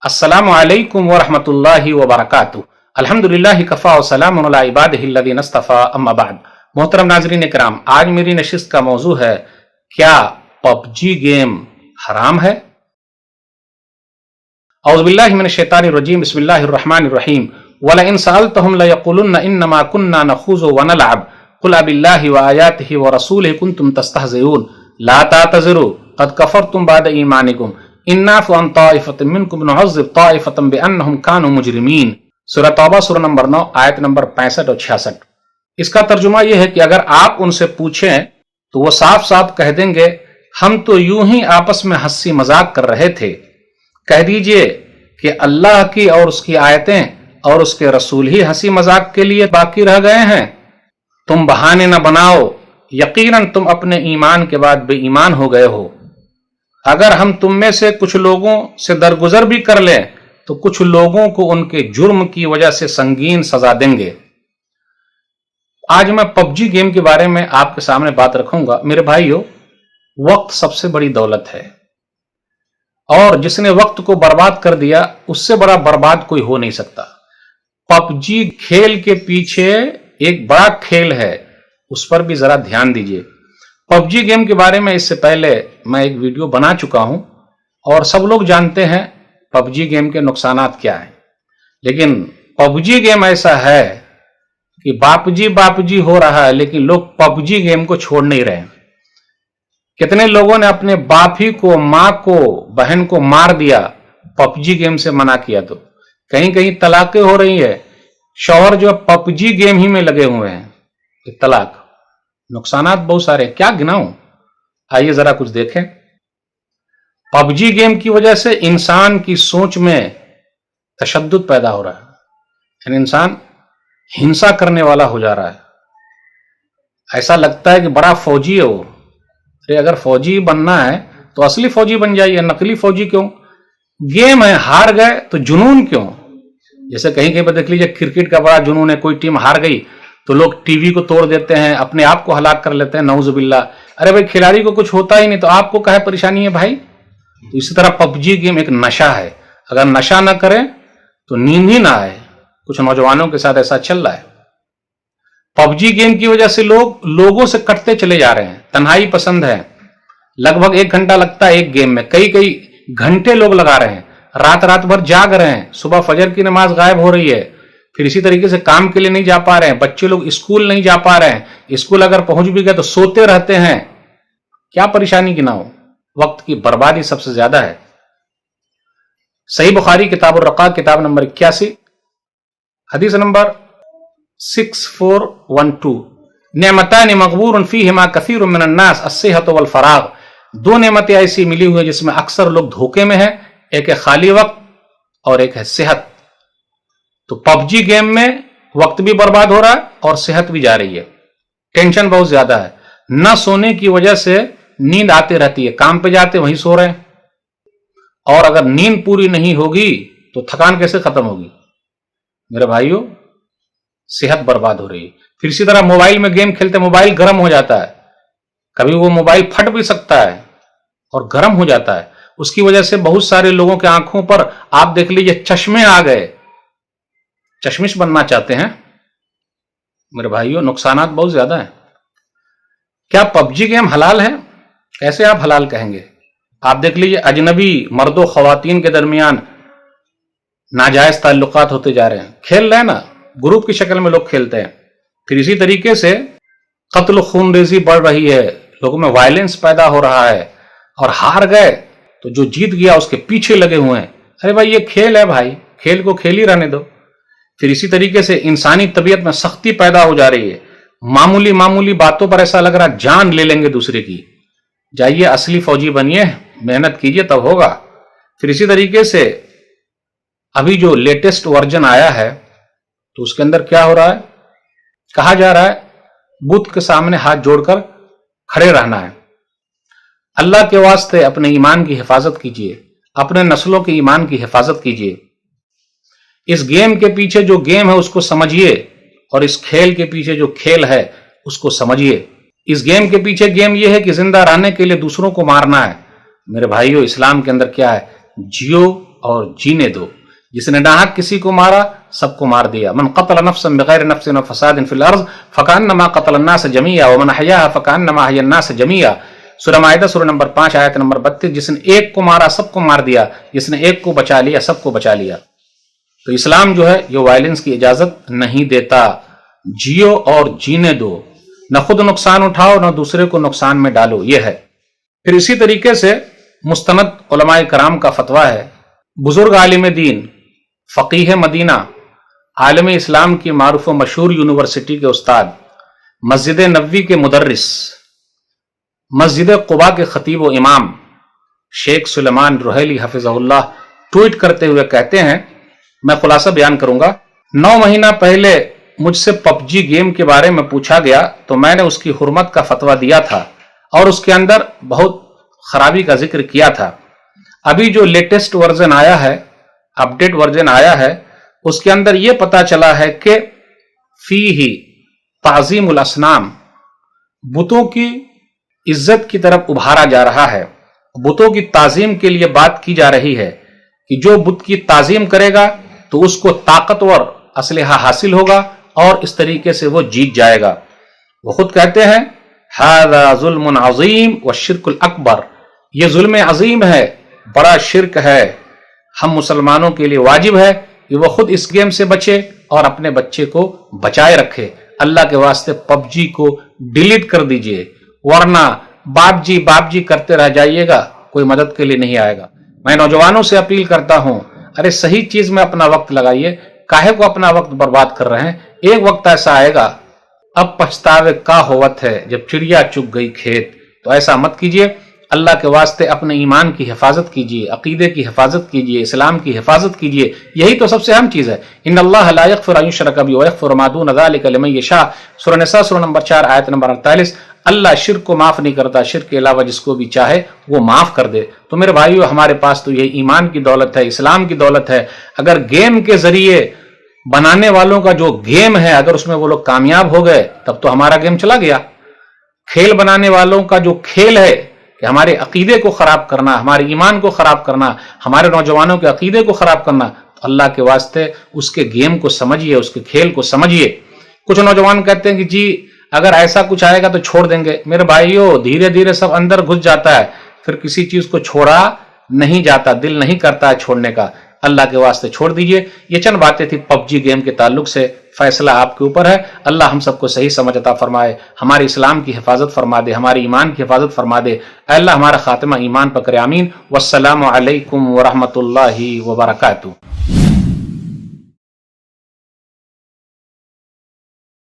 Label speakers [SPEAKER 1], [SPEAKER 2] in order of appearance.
[SPEAKER 1] अस्सलामु अलैकुम वरहमतुल्लाहि वबरकातुहू। अल्हम्दुलिल्लाहि कफ़ा व सलामुन अला इबादिहिल्लज़ीना इस्तफ़ा अम्मा बाद। मोहतरम नाज़रीन इकराम, आज मेरी नशिस्त का मौजू है, क्या पबजी गेम हराम है? औज़ु बिल्लाहि मिनश शैतानिर रजीम, बिस्मिल्लाहिर रहमानिर रहीम। वलइन सअल्तहुम लयक़ुलुन्ना इन्नमा कुन्ना नख़ूज़ु व नलअब क़ुल अबिल्लाहि व आयातिहि व रसूलिहि कुन्तुम तस्तहज़िऊन ला तातज़िरू क़द कफ़रतुम बअद ईमानिकुम इन्नाफ़ु अन ताइफ़तिम मिनकुम नुअज़्ज़िब ताइफ़तम बिअन्नहुम कानू मुजरिमीन। सूरह तौबा सूरह नंबर 9 आयत नंबर 65 और 66। इसका तर्जुमा यह है कि अगर आप उनसे पूछें तो वो साफ साफ कह देंगे, हम तो यूं ही आपस में हंसी मजाक कर रहे थे। कह दीजिए कि अल्लाह की और उसकी आयतें और उसके रसूल ही हंसी मजाक के लिए बाकी रह गए हैं। तुम बहाने न बनाओ, यकीनन तुम अपने ईमान के बाद बेईमान हो गए हो। अगर हम तुम में से कुछ लोगों से दरगुजर भी कर लें तो कुछ लोगों को उनके जुर्म की वजह से संगीन सजा देंगे। आज मैं पबजी गेम के बारे में आपके सामने बात रखूंगा। मेरे भाइयों, वक्त सबसे बड़ी दौलत है और जिसने वक्त को बर्बाद कर दिया उससे बड़ा बर्बाद कोई हो नहीं सकता। पबजी खेल के पीछे एक बड़ा खेल है, उस पर भी जरा ध्यान दीजिए। पबजी गेम के बारे में इससे पहले मैं एक वीडियो बना चुका हूं और सब लोग जानते हैं पबजी गेम के नुकसानात क्या हैं। लेकिन पबजी गेम ऐसा है कि बापजी हो रहा है, लेकिन लोग पबजी गेम को छोड़ नहीं रहे। कितने लोगों ने अपने बाप ही को, मां को, बहन को मार दिया पबजी गेम से मना किया तो। कहीं कहीं तलाकें हो रही है, शौहर जो पबजी गेम ही में लगे हुए हैं। तलाक, नुकसानात बहुत सारे, क्या गिनाऊं? आइए जरा कुछ देखें। पबजी गेम की वजह से इंसान की सोच में तशद्दुद पैदा हो रहा है, यानी इंसान हिंसा करने वाला हो जा रहा है। ऐसा लगता है कि बड़ा फौजी है वो। अरे अगर फौजी बनना है तो असली फौजी बन जाइए, नकली फौजी क्यों? गेम है, हार गए तो जुनून क्यों? जैसे कहीं कहीं पर देख लीजिए, क्रिकेट का बड़ा जुनून है, कोई टीम हार गई तो लोग टीवी को तोड़ देते हैं, अपने आप को हलाक कर लेते हैं, नऊजुबिल्लाह। अरे भाई, खिलाड़ी को कुछ होता ही नहीं तो आपको काहे परेशानी है भाई? तो इसी तरह पबजी गेम एक नशा है। अगर नशा ना करें तो नींद ही ना आए। कुछ नौजवानों के साथ ऐसा चल रहा है। पबजी गेम की वजह से लोग लोगों से कटते चले जा रहे हैं। तन्हाई पसंद है, लगभग 1 घंटा लगता है एक गेम में, कई कई घंटे लोग लगा रहे हैं, रात भर जाग रहे हैं, सुबह फजर की नमाज गायब हो रही है। फिर इसी तरीके से काम के लिए नहीं जा पा रहे हैं, बच्चे लोग स्कूल नहीं जा पा रहे हैं, स्कूल अगर पहुंच भी गए तो सोते रहते हैं। क्या परेशानी की ना हो, वक्त की बर्बादी सबसे ज्यादा है। सही बुखारी किताबुर रक़ा किताब नंबर 81 हदीस नंबर 6412, नेमतान मग़बूरुन फ़ीहिमा कसीरुम मिनन नास अस्सिहतु वल फ़राग़। 2 नेमतें ऐसी मिली हुई है जिसमें अक्सर लोग धोखे में हैं, एक है खाली वक्त और एक है सेहत। तो पबजी गेम में वक्त भी बर्बाद हो रहा है और सेहत भी जा रही है। टेंशन बहुत ज्यादा है, न सोने की वजह से नींद आती रहती है, काम पे जाते वहीं सो रहे हैं। और अगर नींद पूरी नहीं होगी तो थकान कैसे खत्म होगी? मेरे भाइयों, सेहत बर्बाद हो रही है। फिर इसी तरह मोबाइल में गेम खेलते मोबाइल गर्म हो जाता है, कभी वो मोबाइल फट भी सकता है और गर्म हो जाता है। उसकी वजह से बहुत सारे लोगों के आंखों पर आप देख लीजिए चश्मे आ गए, चश्मिश बनना चाहते हैं। मेरे भाइयों, नुकसानात बहुत ज्यादा है। क्या पबजी गेम हलाल है? कैसे आप हलाल कहेंगे? आप देख लीजिए, अजनबी मर्दों खवातीन के दरमियान नाजायज ताल्लुकात होते जा रहे हैं। खेल रहे हैं ना, ग्रुप की शक्ल में लोग खेलते हैं। फिर इसी तरीके से कत्ल खूनरेजी बढ़ रही है, लोगों में वायलेंस पैदा हो रहा है, और हार गए तो जो जीत गया उसके पीछे लगे हुए हैं। अरे भाई, ये खेल है भाई, खेल को खेल ही रहने दो। फिर इसी तरीके से इंसानी तबीयत में सख्ती पैदा हो जा रही है। मामूली मामूली बातों पर ऐसा लग रहा है जान ले लेंगे दूसरे की। जाइए असली फौजी बनिए, मेहनत कीजिए, तब होगा। फिर इसी तरीके से अभी जो लेटेस्ट वर्जन आया है तो उसके अंदर क्या हो रहा है, कहा जा रहा है बुत के सामने हाथ जोड़कर खड़े रहना है। अल्लाह के वास्ते अपने ईमान की हिफाजत कीजिए, अपने नस्लों के ईमान की हिफाजत कीजिए। इस गेम के पीछे जो गेम है उसको समझिए और इस खेल के पीछे जो खेल है उसको समझिए। इस गेम के पीछे गेम यह है कि जिंदा रहने के लिए दूसरों को मारना है। मेरे भाइयों, इस्लाम के अंदर क्या है? जियो اور جینے دو. جس نے ناحق کسی کو مارا سب کو مار دیا. من قتل نفسا بغیر نفس وفساد فی الارض فکانما قتل الناس جميعا ومن احیاها فکانما احیا الناس جميعا. سورہ مائدہ سورہ نمبر 5 آیت نمبر 32. جس نے ایک کو مارا سب کو مار دیا، جس نے ایک کو بچا لیا سب کو بچا لیا. تو اسلام جو ہے یہ وائلنس کی اجازت نہیں دیتا. جیو اور جینے دو، نہ خود نقصان اٹھاؤ نہ دوسرے کو نقصان میں ڈالو، یہ ہے. پھر اسی طریقے سے مستند علماء کرام کا فتویٰ ہے. بزرگ عالم دین، فقیہ مدینہ، عالم اسلام کی معروف و مشہور یونیورسٹی کے استاد، مسجد نبوی کے مدرس، مسجد قباء کے خطیب و امام شیخ سلیمان رحیلی حفظہ اللہ ٹویٹ کرتے ہوئے کہتے ہیں، میں خلاصہ بیان کروں گا. 9 مہینہ پہلے مجھ سے پب جی گیم کے بارے میں پوچھا گیا تو میں نے اس کی حرمت کا فتویٰ دیا تھا اور اس کے اندر بہت خرابی کا ذکر کیا تھا. ابھی جو لیٹسٹ ورژن آیا ہے، اپڈیٹ ورژن آیا ہے، اس کے اندر یہ پتا چلا ہے کہ فیہ تعظیم الاصنام، بتوں کی عزت کی طرف ابھارا جا رہا ہے. بتوں کی تعظیم کے لیے بات کی جا رہی ہے کہ جو بت کی تعظیم کرے گا تو اس کو طاقتور اسلحہ حاصل ہوگا اور اس طریقے سے وہ جیت جائے گا. وہ خود کہتے ہیں ھذا ظلم عظیم والشرک الاکبر، یہ ظلم عظیم ہے، بڑا شرک ہے. ہم مسلمانوں کے لیے واجب ہے کہ وہ خود اس گیم سے بچے اور اپنے بچے کو بچائے رکھے. اللہ کے واسطے پب جی کو ڈیلیٹ کر دیجئے، ورنہ باپ جی کرتے رہ جائیے گا، کوئی مدد کے لیے نہیں آئے گا. میں نوجوانوں سے اپیل کرتا ہوں، ارے صحیح چیز میں اپنا وقت لگائیے، کاہے کو اپنا وقت برباد کر رہے ہیں. ایک وقت ایسا آئے گا، اب پچھتاوے کا ہوت ہے جب چڑیا چگ گئی کھیت. تو ایسا مت کیجیے. اللہ کے واسطے اپنے ایمان کی حفاظت کیجیے، عقیدے کی حفاظت کیجیے، اسلام کی حفاظت کیجیے. یہی تو سب سے اہم چیز ہے. ان اللہ لا یغفر ان یشرک بہ ویغفر ما دون ذلک لمن یشاء. سورہ نساء سورہ نمبر 4 آیت نمبر 48. اللہ شرک کو معاف نہیں کرتا، شرک کے علاوہ جس کو بھی چاہے وہ معاف کر دے. تو میرے بھائیو، ہمارے پاس تو یہ ایمان کی دولت ہے، اسلام کی دولت ہے. اگر گیم کے ذریعے بنانے والوں کا جو گیم ہے اگر اس میں وہ لوگ کامیاب ہو گئے تب تو ہمارا گیم چلا گیا. کھیل بنانے والوں کا جو کھیل ہے کہ ہمارے عقیدے کو خراب کرنا، ہمارے ایمان کو خراب کرنا، ہمارے نوجوانوں کے عقیدے کو خراب کرنا، تو اللہ کے واسطے اس کے گیم کو سمجھیے، اس کے کھیل کو سمجھیے. کچھ نوجوان کہتے ہیں کہ جی اگر ایسا کچھ آئے گا تو چھوڑ دیں گے. میرے بھائیو، دھیرے دھیرے سب اندر گھس جاتا ہے، پھر کسی چیز کو چھوڑا نہیں جاتا، دل نہیں کرتا ہے چھوڑنے کا. اللہ کے واسطے چھوڑ دیجئے. یہ چند باتیں تھی پب جی گیم کے تعلق سے. فیصلہ آپ کے اوپر ہے. اللہ ہم سب کو صحیح سمجھ عطا فرمائے، ہمارے اسلام کی حفاظت فرما دے، ہمارے ایمان کی حفاظت فرما دے. اے اللہ ہمارا خاتمہ ایمان پر کرے. آمین. والسلام علیکم ورحمۃ اللہ وبرکاتہ.